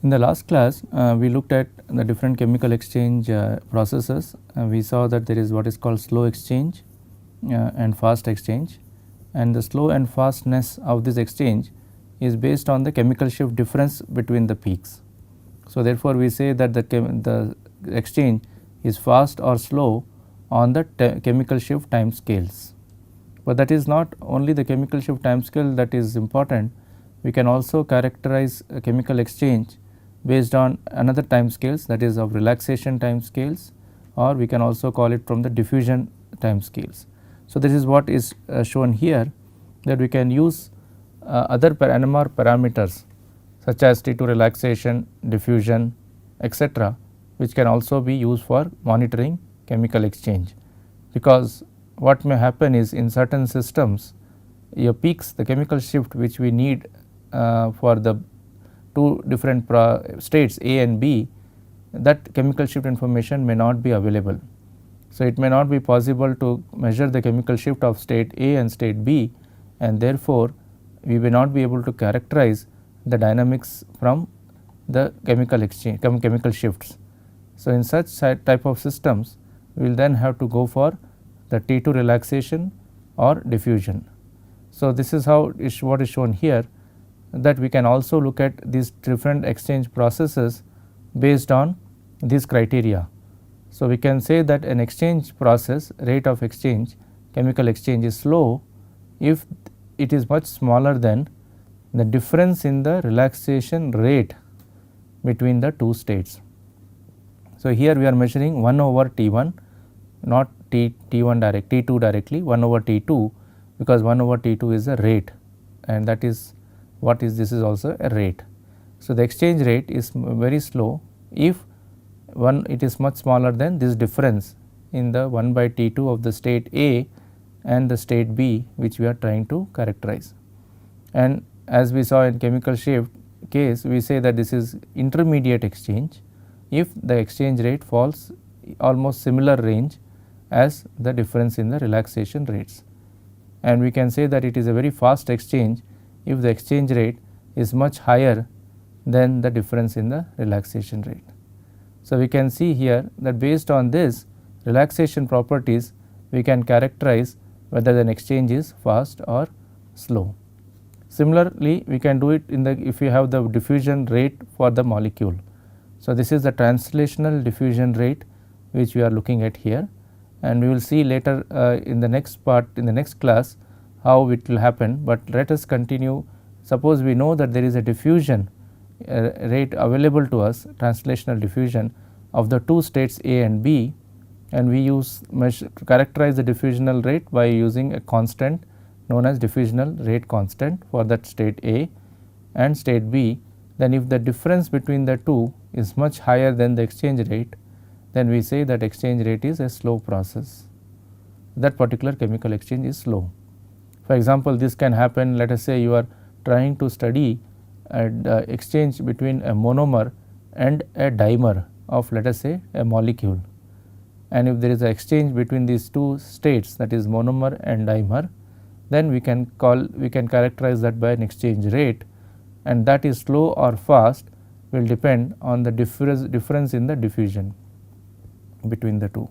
In the last class, we looked at the different chemical exchange processes. We saw that there is what is called slow exchange and fast exchange, and the slow and fastness of this exchange is based on the chemical shift difference between the peaks. So, therefore, we say that the exchange is fast or slow on the chemical shift time scales. But that is not only the chemical shift time scale that is important. We can also characterize a chemical exchange based on another time scales, that is of relaxation time scales, or we can also call it from the diffusion time scales. So, this is what is shown here, that we can use other NMR parameters such as T2 relaxation, diffusion, etc., which can also be used for monitoring chemical exchange. Because what may happen is, in certain systems your peaks, the chemical shift which we need for the two different states A and B, that chemical shift information may not be available. So, it may not be possible to measure the chemical shift of state A and state B, and therefore, we may not be able to characterize the dynamics from the chemical exchange chemical shifts. So, in such type of systems, we will then have to go for the T2 relaxation or diffusion. So, this is how what is shown here, that we can also look at these different exchange processes based on these criteria. So, we can say that an exchange process rate of exchange, chemical exchange, is slow if it is much smaller than the difference in the relaxation rate between the two states. So, here we are measuring 1 over T1, not T1 direct, T2 directly, 1 over T2, because 1 over T2 is a rate, and that is what is, this is also a rate. So, the exchange rate is very slow if it is much smaller than this difference in the 1 by T2 of the state A and the state B, which we are trying to characterize. And as we saw in chemical shift case, we say that this is intermediate exchange if the exchange rate falls almost similar range as the difference in the relaxation rates. And we can say that it is a very fast exchange if the exchange rate is much higher than the difference in the relaxation rate. So, we can see here that based on this relaxation properties, we can characterize whether an exchange is fast or slow. Similarly, we can do it in the, if we have the diffusion rate for the molecule. So, this is the translational diffusion rate which we are looking at here, and we will see later in the next part, in the next class, how it will happen. But let us continue. Suppose we know that there is a diffusion rate available to us, translational diffusion of the two states A and B, and we use characterize the diffusional rate by using a constant known as diffusional rate constant for that state A and state B. Then if the difference between the two is much higher than the exchange rate, then we say that exchange rate is a slow process. That particular chemical exchange is slow. For example, this can happen, let us say you are trying to study the exchange between a monomer and a dimer of, let us say, a molecule. And if there is an exchange between these two states, that is monomer and dimer, then we can characterize that by an exchange rate, and that is slow or fast will depend on the difference in the diffusion between the two.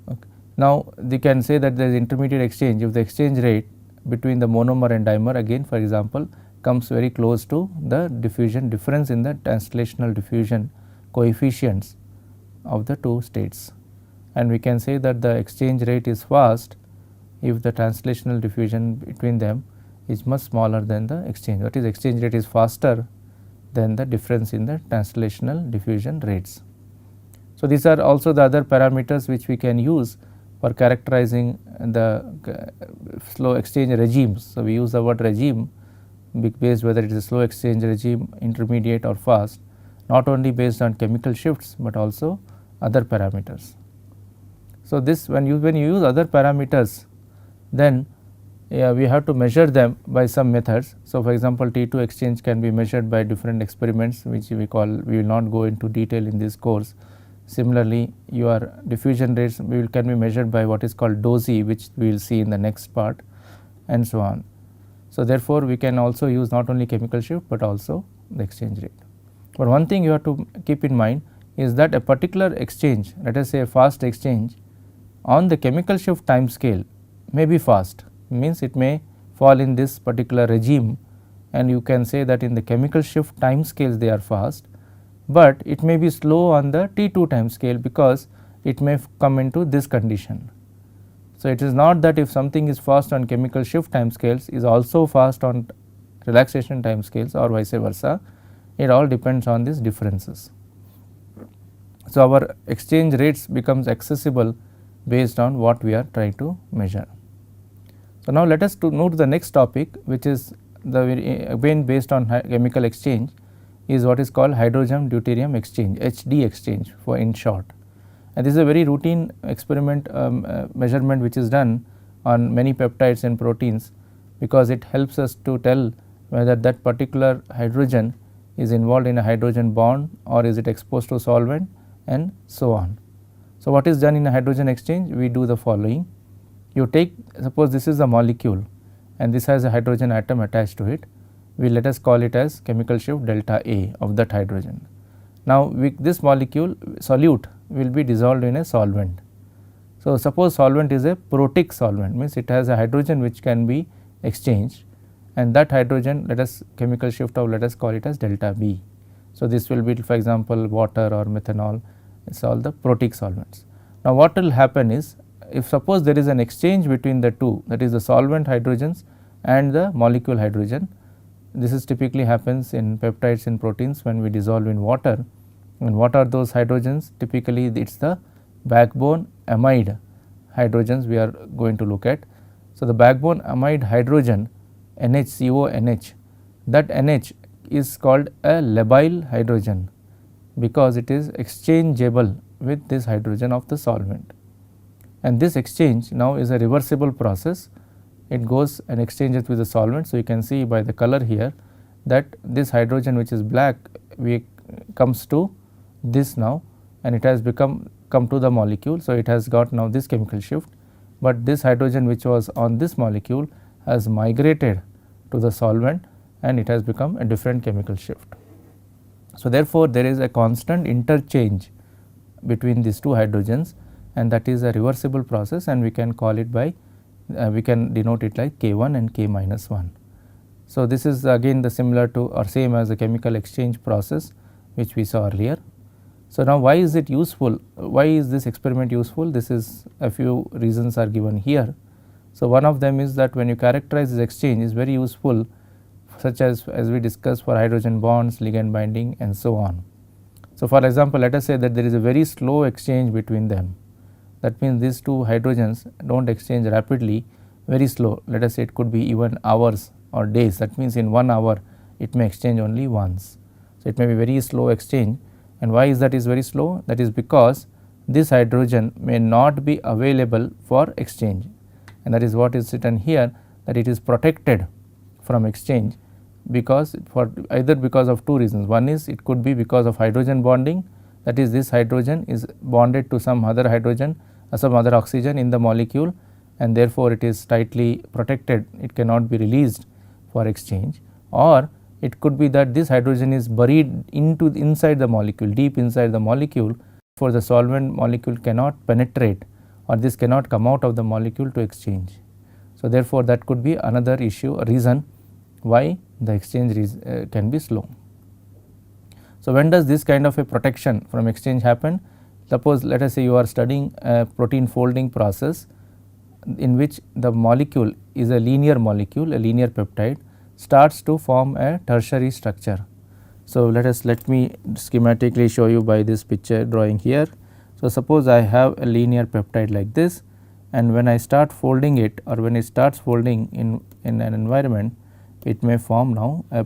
Okay. Now, they can say that there is intermediate exchange if the exchange rate between the monomer and dimer, again for example, comes very close to the diffusion difference in the translational diffusion coefficients of the two states. And we can say that the exchange rate is fast if the translational diffusion between them is much smaller than the exchange, that is, exchange rate is faster than the difference in the translational diffusion rates. So, these are also the other parameters which we can use for characterizing the slow exchange regimes. So, we use the word regime based whether it is a slow exchange regime, intermediate or fast, not only based on chemical shifts, but also other parameters. So, this when you use other parameters, then we have to measure them by some methods. So, for example, T2 exchange can be measured by different experiments which we will not go into detail in this course. Similarly, your diffusion rates can be measured by what is called DOSI, which we will see in the next part, and so on. So, therefore, we can also use not only chemical shift, but also the exchange rate. But one thing you have to keep in mind is that a particular exchange, let us say a fast exchange, on the chemical shift time scale may be fast, means it may fall in this particular regime, and you can say that in the chemical shift time scales they are fast, but it may be slow on the T2 time scale because it may come into this condition. So, it is not that if something is fast on chemical shift time scales is also fast on relaxation time scales or vice versa, it all depends on these differences. So, our exchange rates becomes accessible based on what we are trying to measure. So, now let us to move to the next topic, which is the again based on chemical exchange, is what is called hydrogen deuterium exchange, HD exchange for in short. And this is a very routine experiment measurement which is done on many peptides and proteins, because it helps us to tell whether that particular hydrogen is involved in a hydrogen bond or is it exposed to solvent and so on. So, what is done in a hydrogen exchange? We do the following. You take, suppose this is a molecule and this has a hydrogen atom attached to it, we let us call it as chemical shift delta A of that hydrogen. Now, this molecule solute will be dissolved in a solvent. So, suppose solvent is a protic solvent, means it has a hydrogen which can be exchanged, and that hydrogen, let us chemical shift of, let us call it as delta B. So, this will be for example water or methanol, it is all the protic solvents. Now, what will happen is, if suppose there is an exchange between the two, that is the solvent hydrogens and the molecule hydrogen, this is typically happens in peptides and proteins when we dissolve in water. And what are those hydrogens? Typically it is the backbone amide hydrogens we are going to look at. So, the backbone amide hydrogen NHCONH, that NH is called a labile hydrogen because it is exchangeable with this hydrogen of the solvent. And this exchange now is a reversible process, it goes and exchanges with the solvent. So, you can see by the color here that this hydrogen which is black comes to this now, and it has come to the molecule. So, it has got now this chemical shift, but this hydrogen which was on this molecule has migrated to the solvent and it has become a different chemical shift. So, therefore, there is a constant interchange between these two hydrogens, and that is a reversible process, and we can call it by we can denote it like K1 and K minus 1. So, this is again the similar to or same as the chemical exchange process which we saw earlier. So, now why is it useful? Why is this experiment useful? This is a few reasons are given here. So, one of them is that when you characterize this exchange is very useful, such as we discussed for hydrogen bonds, ligand binding and so on. So, for example, let us say that there is a very slow exchange between them. That means these two hydrogens do not exchange rapidly, very slow. Let us say it could be even hours or days. That means in 1 hour it may exchange only once. So, it may be very slow exchange. And why is that is very slow? That is because this hydrogen may not be available for exchange, and that is what is written here, that it is protected from exchange because for either because of two reasons. One is it could be because of hydrogen bonding, that is this hydrogen is bonded to some other hydrogen or some other oxygen in the molecule, and therefore, it is tightly protected, it cannot be released for exchange. Or it could be that this hydrogen is buried inside the molecule, deep inside the molecule, for the solvent molecule cannot penetrate or this cannot come out of the molecule to exchange. So, therefore, that could be another issue, a reason why the exchange can be slow. So, when does this kind of a protection from exchange happen? Suppose let us say you are studying a protein folding process in which the molecule is a linear molecule, a linear peptide starts to form a tertiary structure. So, let me schematically show you by this picture drawing here. So, suppose I have a linear peptide like this, and when I start folding it or when it starts folding in an environment, it may form now a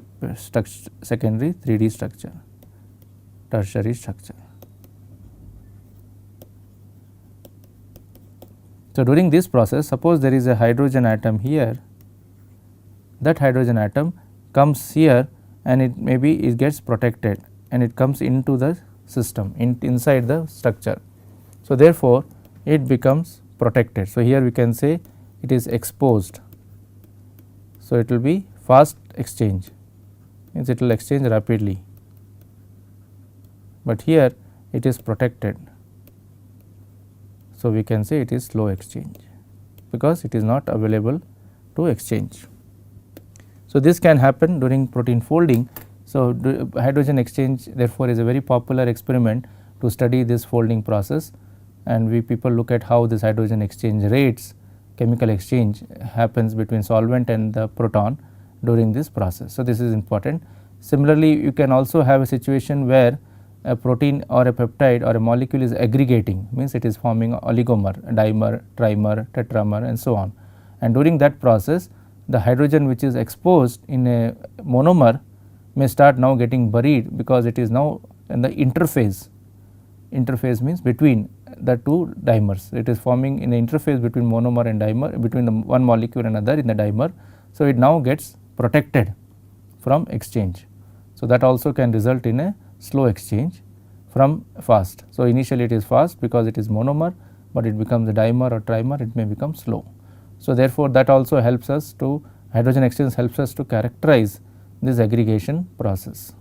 secondary 3D structure, tertiary structure. So, during this process, suppose there is a hydrogen atom here, that hydrogen atom comes here and it gets protected and it comes into the system inside the structure. So, therefore, it becomes protected. So, here we can say it is exposed. So, it will be fast exchange, means it will exchange rapidly. but here it is protected. So, we can say it is slow exchange because it is not available to exchange. So, this can happen during protein folding. So, hydrogen exchange therefore, is a very popular experiment to study this folding process, and we people look at how this hydrogen exchange rates, chemical exchange happens between solvent and the proton during this process. So, this is important. Similarly, you can also have a situation where a protein or a peptide or a molecule is aggregating, means it is forming oligomer, dimer, trimer, tetramer and so on, and during that process the hydrogen which is exposed in a monomer may start now getting buried because it is now in the interphase. Interphase means between the two dimers, it is forming in the interface between monomer and dimer, between the one molecule and another in the dimer. So, it now gets protected from exchange. So, that also can result in a slow exchange from fast. So, initially it is fast because it is monomer, but it becomes a dimer or trimer, it may become slow. So, therefore, that also helps us to, hydrogen exchange helps us to characterize this aggregation process.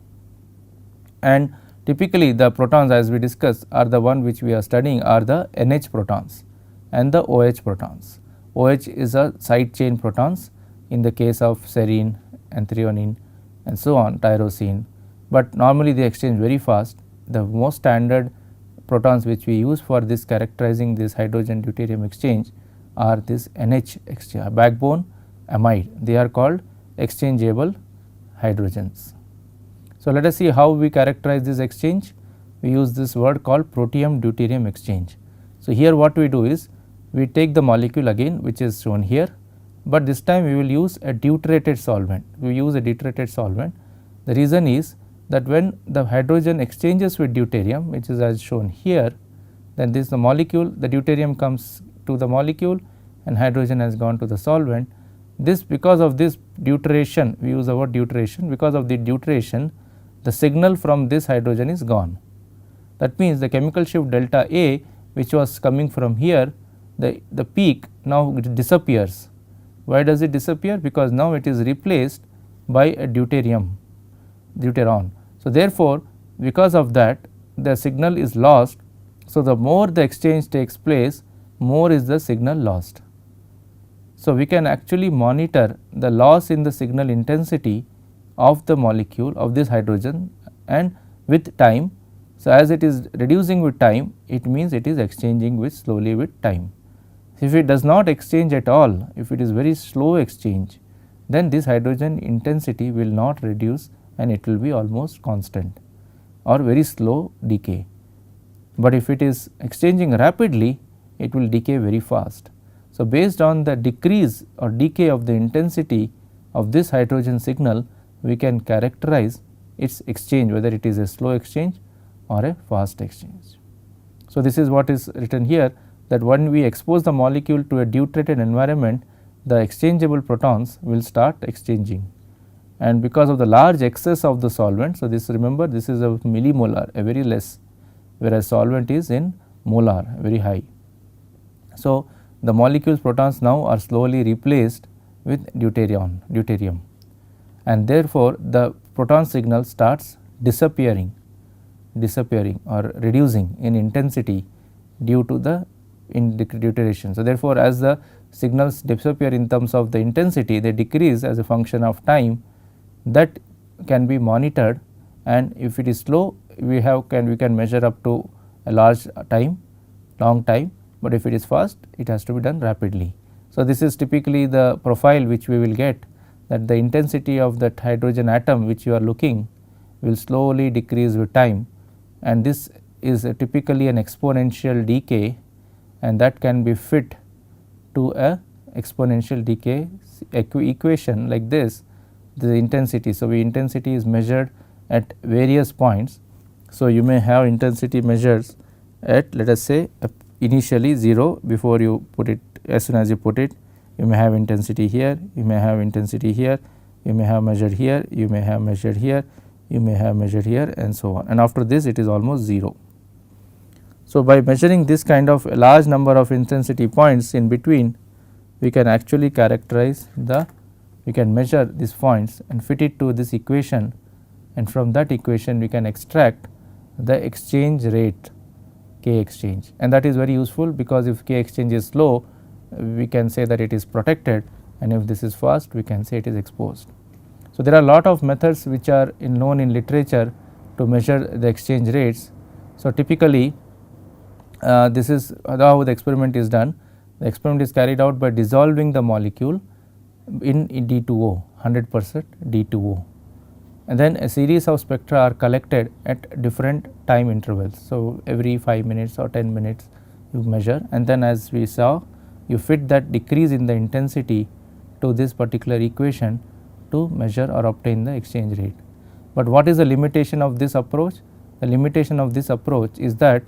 And typically the protons, as we discussed, are the one which we are studying are the NH protons and the OH protons. OH is a side chain protons in the case of serine and threonine and so on, tyrosine, but normally they exchange very fast. The most standard protons which we use for this characterizing this hydrogen deuterium exchange are this NH exchange, backbone amide, they are called exchangeable hydrogens. So, let us see how we characterize this exchange. We use this word called protium deuterium exchange. So, here what we do is we take the molecule again which is shown here, but this time we will use a deuterated solvent. We use a deuterated solvent. The reason is that when the hydrogen exchanges with deuterium, which is as shown here, then this the molecule, the deuterium comes to the molecule and hydrogen has gone to the solvent. This, because of this deuteration, we use the word deuteration, because of the deuteration the signal from this hydrogen is gone. That means, the chemical shift delta A which was coming from here, the peak now disappears. Why does it disappear? Because now it is replaced by a deuteron. So, therefore, because of that the signal is lost. So, the more the exchange takes place, more is the signal lost. So, we can actually monitor the loss in the signal intensity of the molecule of this hydrogen and with time. So, as it is reducing with time, it means it is exchanging with slowly with time. If it does not exchange at all, if it is very slow exchange, then this hydrogen intensity will not reduce and it will be almost constant or very slow decay. But if it is exchanging rapidly, it will decay very fast. So, based on the decrease or decay of the intensity of this hydrogen signal, we can characterize its exchange, whether it is a slow exchange or a fast exchange. So, this is what is written here, that when we expose the molecule to a deuterated environment, the exchangeable protons will start exchanging, and because of the large excess of the solvent. So, this, remember, this is a millimolar, a very less, whereas solvent is in molar, very high. So, the molecule's protons now are slowly replaced with deuterium, and therefore, the proton signal starts disappearing or reducing in intensity due to the deuteration. So, therefore, as the signals disappear in terms of the intensity, they decrease as a function of time. That can be monitored, and if it is slow, we can measure up to a long time, but if it is fast, it has to be done rapidly. So, this is typically the profile which we will get, that the intensity of that hydrogen atom which you are looking will slowly decrease with time, and this is typically an exponential decay, and that can be fit to a exponential decay equation like this, the intensity. So, intensity is measured at various points. So, you may have intensity measures at, let us say, initially 0 before you put it, as soon as you put it, you may have intensity here, you may have intensity here, you may have measured here, you may have measured here, you may have measured here, and so on, and after this it is almost 0. So, by measuring this kind of a large number of intensity points in between, we can actually characterize we can measure these points and fit it to this equation, and from that equation we can extract the exchange rate K exchange, and that is very useful because if K exchange is slow, we can say that it is protected, and if this is fast, we can say it is exposed. So, there are a lot of methods which are known in literature to measure the exchange rates. So, typically this is how the experiment is done. The experiment is carried out by dissolving the molecule in D2O, 100% D2O, and then a series of spectra are collected at different time intervals. So, every 5 minutes or 10 minutes you measure, and then as we saw, you fit that decrease in the intensity to this particular equation to measure or obtain the exchange rate. But what is the limitation of this approach? The limitation of this approach is that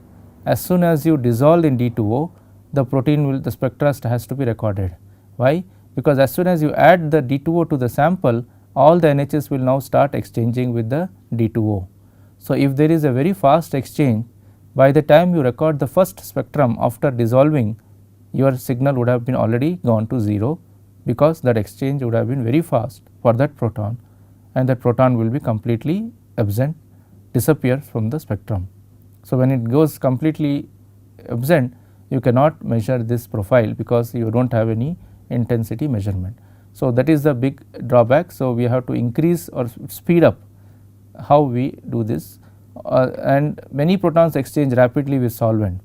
as soon as you dissolve in D2O, the protein will, the spectra has to be recorded. Why? Because as soon as you add the D2O to the sample, all the NHs will now start exchanging with the D2O. So, if there is a very fast exchange, by the time you record the first spectrum after dissolving, your signal would have been already gone to 0, because that exchange would have been very fast for that proton, and that proton will be completely absent, disappear from the spectrum. So, when it goes completely absent, you cannot measure this profile because you do not have any intensity measurement. So, that is the big drawback. So, we have to increase or speed up how we do this, and many protons exchange rapidly with solvent.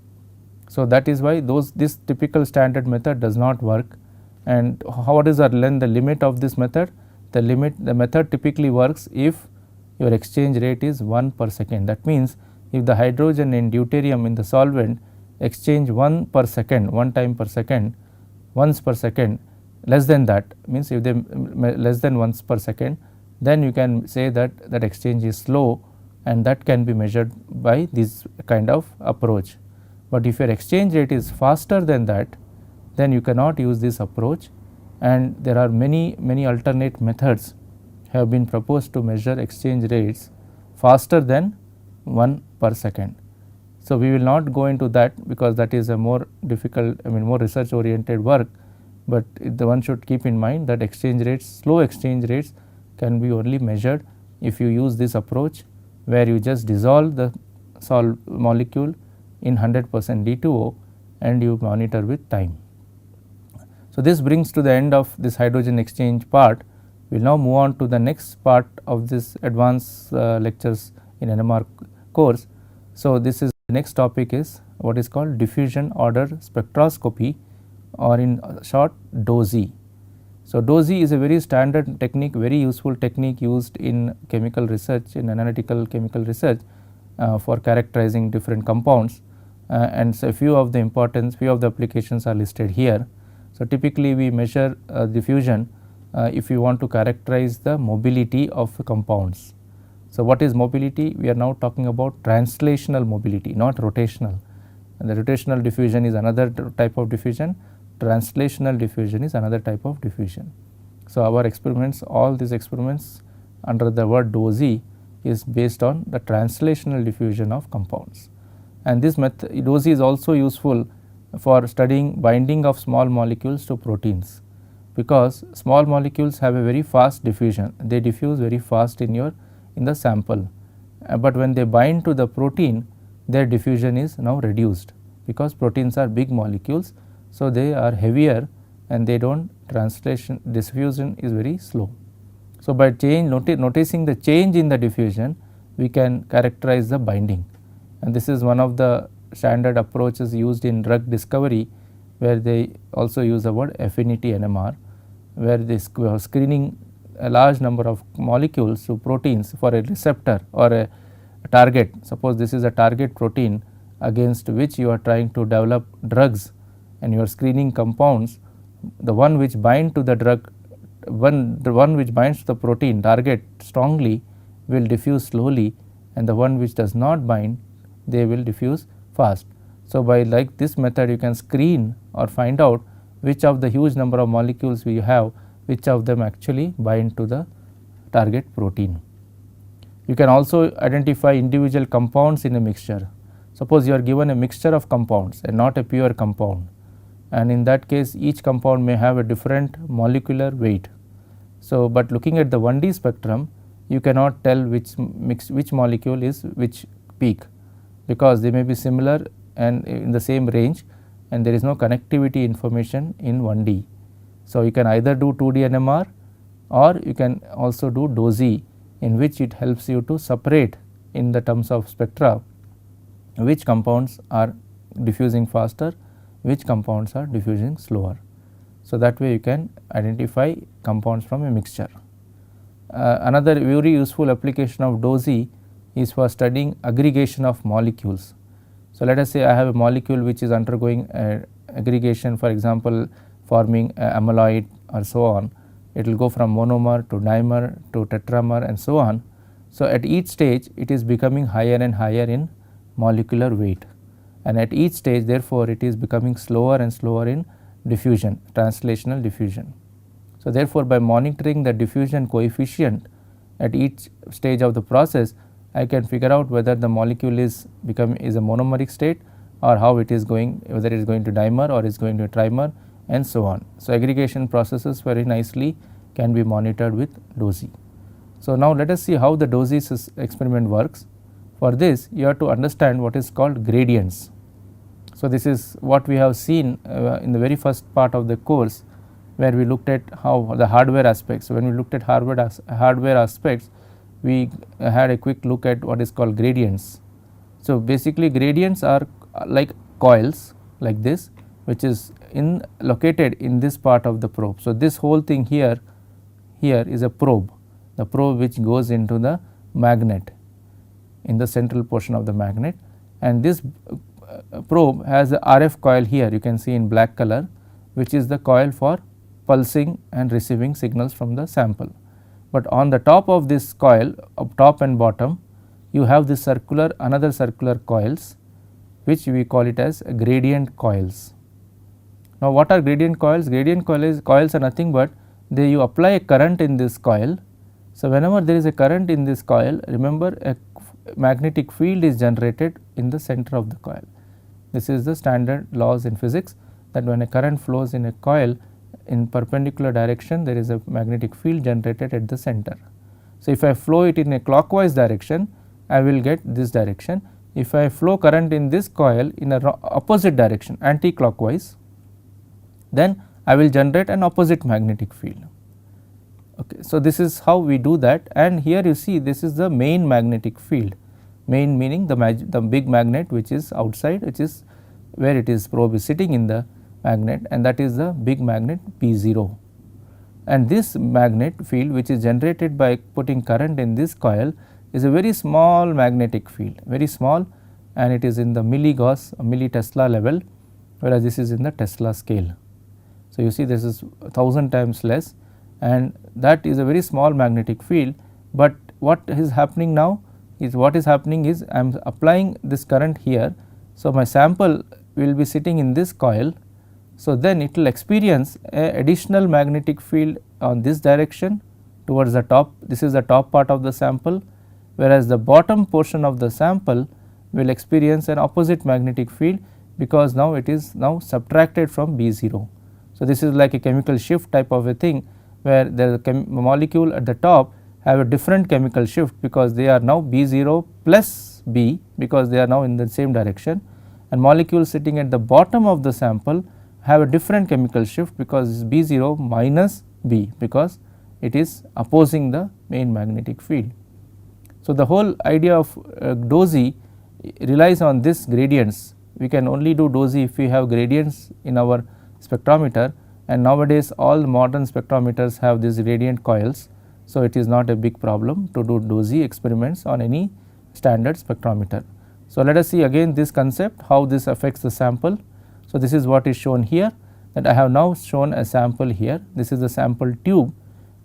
So, that is why this typical standard method does not work. And what is the limit of this method? The method typically works if your exchange rate is 1 per second. That means, if the hydrogen and deuterium in the solvent exchange 1 per second, 1 time per second, once per second, less than that means if they less than once per second, then you can say that that exchange is slow, and that can be measured by this kind of approach. But if your exchange rate is faster than that, then you cannot use this approach, and there are many alternate methods have been proposed to measure exchange rates faster than 1 per second. So, we will not go into that because that is a more difficult, more research oriented work, but the one should keep in mind that exchange rates, slow exchange rates can be only measured if you use this approach, where you just dissolve the molecule in 100% D2O and you monitor with time. So, this brings to the end of this hydrogen exchange part. We will now move on to the next part of this advanced lectures in NMR course. So, this is the next topic is what is called diffusion order spectroscopy, or in short DOSE. So, DOSE is a very standard technique, very useful technique used in chemical research, in analytical chemical research for characterizing different compounds, and so few of the applications are listed here. So, typically we measure diffusion if you want to characterize the mobility of compounds. So, what is mobility? We are now talking about translational mobility, not rotational. And the rotational diffusion is another type of diffusion, translational diffusion is another type of diffusion. So, our experiments, all these experiments under the word DOSE is based on the translational diffusion of compounds. And this method DOSE is also useful for studying binding of small molecules to proteins, because small molecules have a very fast diffusion, they diffuse very fast in the sample, but when they bind to the protein, their diffusion is now reduced, because proteins are big molecules. So, they are heavier and they do not diffusion is very slow. So, by noticing the change in the diffusion, we can characterize the binding, and this is one of the standard approaches used in drug discovery, where they also use the word affinity NMR, where they are screening a large number of molecules to proteins for a receptor or a target. Suppose this is a target protein against which you are trying to develop drugs, and you are screening compounds. The one which bind to the drug, the one which binds to the protein target strongly will diffuse slowly, and the one which does not bind, they will diffuse fast. So, by like this method you can screen or find out which of the huge number of molecules we have, which of them actually bind to the target protein. You can also identify individual compounds in a mixture. Suppose you are given a mixture of compounds and not a pure compound, and in that case each compound may have a different molecular weight. So, but looking at the 1D spectrum, you cannot tell which molecule is which peak, because they may be similar and in the same range, and there is no connectivity information in 1D. So, you can either do 2D NMR or you can also do DOSI, in which it helps you to separate in the terms of spectra which compounds are diffusing faster, which compounds are diffusing slower. So, that way you can identify compounds from a mixture. Another very useful application of DOSI is for studying aggregation of molecules. So, let us say I have a molecule which is undergoing aggregation, for example, forming amyloid or so on. It will go from monomer to dimer to tetramer and so on. So, at each stage it is becoming higher and higher in molecular weight, and at each stage therefore, it is becoming slower and slower in diffusion, translational diffusion. So, therefore, by monitoring the diffusion coefficient at each stage of the process, I can figure out whether the molecule is a monomeric state, or how it is going, whether it is going to dimer or is going to trimer and so on. So, aggregation processes very nicely can be monitored with DOSI. So, now let us see how the DOSI experiment works. For this, you have to understand what is called gradients. So, this is what we have seen in the very first part of the course, where we looked at how the hardware aspects. So, when we looked at hardware aspects, we had a quick look at what is called gradients. So, basically gradients are like coils like this, which is located in this part of the probe. So, this whole thing here is a probe, the probe which goes into the magnet in the central portion of the magnet, and this probe has a RF coil here, you can see in black color, which is the coil for pulsing and receiving signals from the sample. But on the top of this coil, up top and bottom, you have this another circular coils, which we call it as gradient coils. Now, what are gradient coils? Gradient coils are nothing but you apply a current in this coil. So, whenever there is a current in this coil, remember a magnetic field is generated in the center of the coil. This is the standard laws in physics, that when a current flows in a coil in perpendicular direction, there is a magnetic field generated at the center. So, if I flow it in a clockwise direction, I will get this direction. If I flow current in this coil in a opposite direction, anti-clockwise, then I will generate an opposite magnetic field. Okay. So, this is how we do that, and here you see this is the main magnetic field, main meaning the big magnet which is outside, which is where it is probe is sitting in the magnet, and that is the big magnet P0. And this magnet field, which is generated by putting current in this coil, is a very small magnetic field, very small, and it is in the milligauss, millitesla level, whereas this is in the Tesla scale. So, you see this is 1000 times less, and that is a very small magnetic field, but what is happening now is I am applying this current here. So, my sample will be sitting in this coil. So, then it will experience a additional magnetic field on this direction towards the top. This is the top part of the sample, whereas the bottom portion of the sample will experience an opposite magnetic field, because now it is now subtracted from B0. So, this is like a chemical shift type of a thing, where the molecule at the top have a different chemical shift, because they are now B0 plus B, because they are now in the same direction, and molecules sitting at the bottom of the sample have a different chemical shift, because it is B0 minus B, because it is opposing the main magnetic field. So, the whole idea of DOSI relies on this gradients. We can only do DOSI if we have gradients in our spectrometer, and nowadays all modern spectrometers have these gradient coils. So, it is not a big problem to do DOSI experiments on any standard spectrometer. So, let us see again this concept, how this affects the sample. So, this is what is shown here, that I have now shown a sample here. This is the sample tube,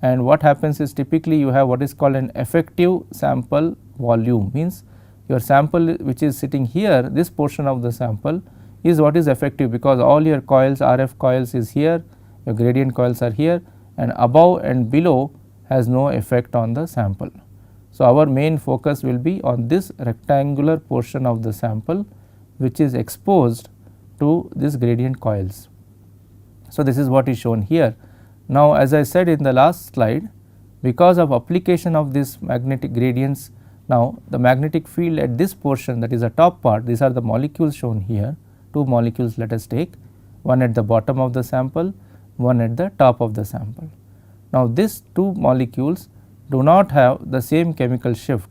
and what happens is typically you have what is called an effective sample volume, means your sample which is sitting here, this portion of the sample is what is effective, because all your coils, RF coils is here, your gradient coils are here, and above and below has no effect on the sample. So, our main focus will be on this rectangular portion of the sample, which is exposed to this gradient coils. So, this is what is shown here. Now, as I said in the last slide, because of application of this magnetic gradients Now, the magnetic field at this portion, that is the top part, these are the molecules shown here, 2 molecules let us take, one at the bottom of the sample, one at the top of the sample. Now, these 2 molecules do not have the same chemical shift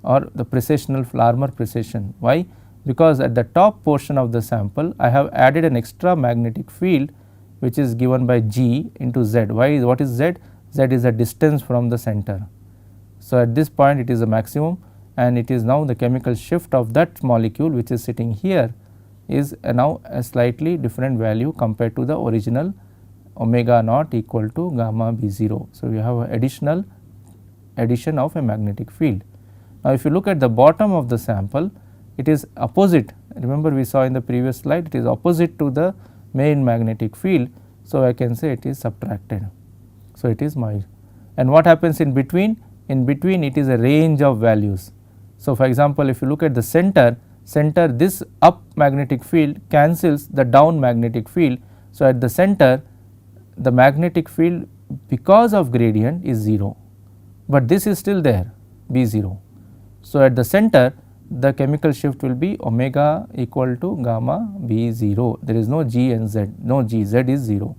or the precessional Larmor precession. Why? Because at the top portion of the sample I have added an extra magnetic field which is given by G into Z. Why? What is Z? Z is the distance from the center. So, at this point it is a maximum, and it is now the chemical shift of that molecule which is sitting here is now a slightly different value compared to the original omega naught equal to gamma b 0. So, you have a addition of a magnetic field. Now, if you look at the bottom of the sample, it is opposite. Remember, we saw in the previous slide, it is opposite to the main magnetic field. So, I can say it is subtracted. So, it is my, and what happens in between? In between it is a range of values. So, for example, if you look at the center, this up magnetic field cancels the down magnetic field. So, at the center the magnetic field because of gradient is 0, but this is still there B 0. So, at the center the chemical shift will be omega equal to gamma b 0, there is no G and Z, no G, Z is 0.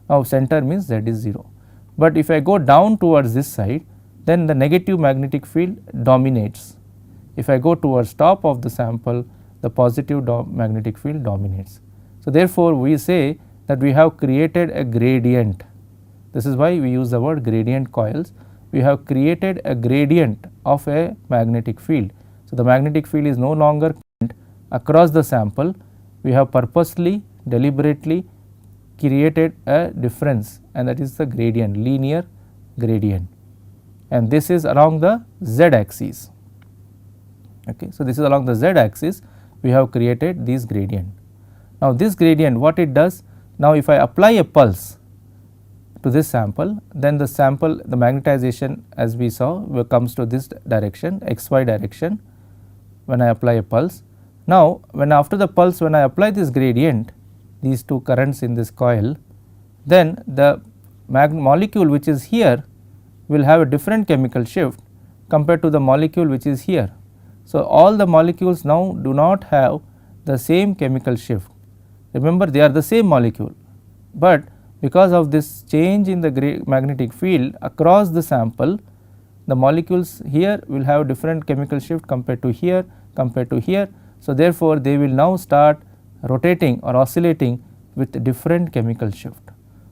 Now, center means Z is 0, but if I go down towards this side, then the negative magnetic field dominates. If I go towards top of the sample, the positive magnetic field dominates. So, therefore, we say that we have created a gradient. This is why we use the word gradient coils. We have created a gradient of a magnetic field. So, the magnetic field is no longer across the sample. We have purposely, deliberately created a difference, and that is the gradient, linear gradient, and this is along the z axis. Okay. So, this is along the z axis we have created this gradient. Now, this gradient what it does? Now, if I apply a pulse to this sample, then the sample, the magnetization as we saw comes to this direction, xy direction when I apply a pulse. Now, when after the pulse, when I apply this gradient, these 2 currents in this coil, then the molecule which is here will have a different chemical shift compared to the molecule which is here. So, all the molecules now do not have the same chemical shift. Remember, they are the same molecule, but because of this change in the magnetic field across the sample, the molecules here will have different chemical shift compared to here, compared to here. So, therefore, they will now start rotating or oscillating with different chemical shift.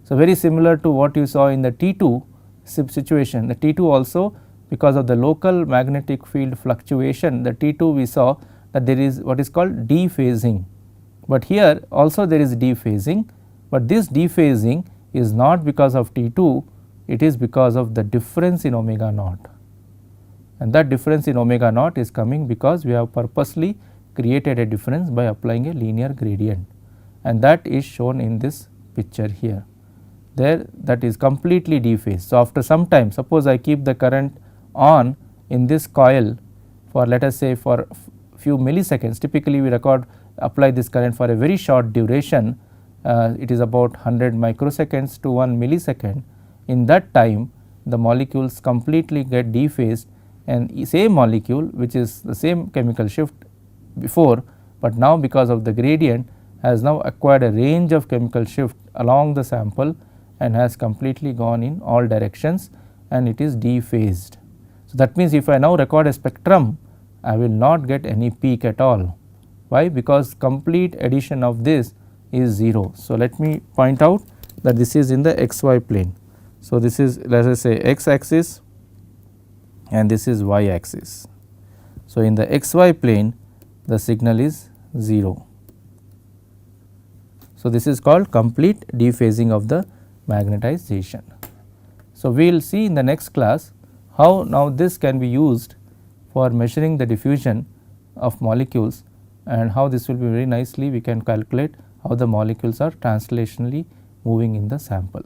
So, very similar to what you saw in the T2 situation. The T2 also, because of the local magnetic field fluctuation, the T2 we saw that there is what is called dephasing, but here also there is dephasing, but this dephasing is not because of T2, it is because of the difference in omega naught, and that difference in omega naught is coming because we have purposely created a difference by applying a linear gradient, and that is shown in this picture here. There that is completely dephased. So, after some time, suppose I keep the current on in this coil for, let us say, for few milliseconds. Typically we apply this current for a very short duration, it is about 100 microseconds to 1 millisecond. In that time the molecules completely get dephased, and same molecule which is the same chemical shift before, but now because of the gradient has now acquired a range of chemical shift along the sample and has completely gone in all directions, and it is dephased. So, that means if I now record a spectrum, I will not get any peak at all. Why? Because complete addition of this is 0. So, let me point out that this is in the xy plane. So, this is, let us say, x axis and this is y axis. So, in the xy plane the signal is 0. So, this is called complete dephasing of the magnetization. So, we will see in the next class how now this can be used for measuring the diffusion of molecules, and how this will be very nicely we can calculate how the molecules are translationally moving in the sample.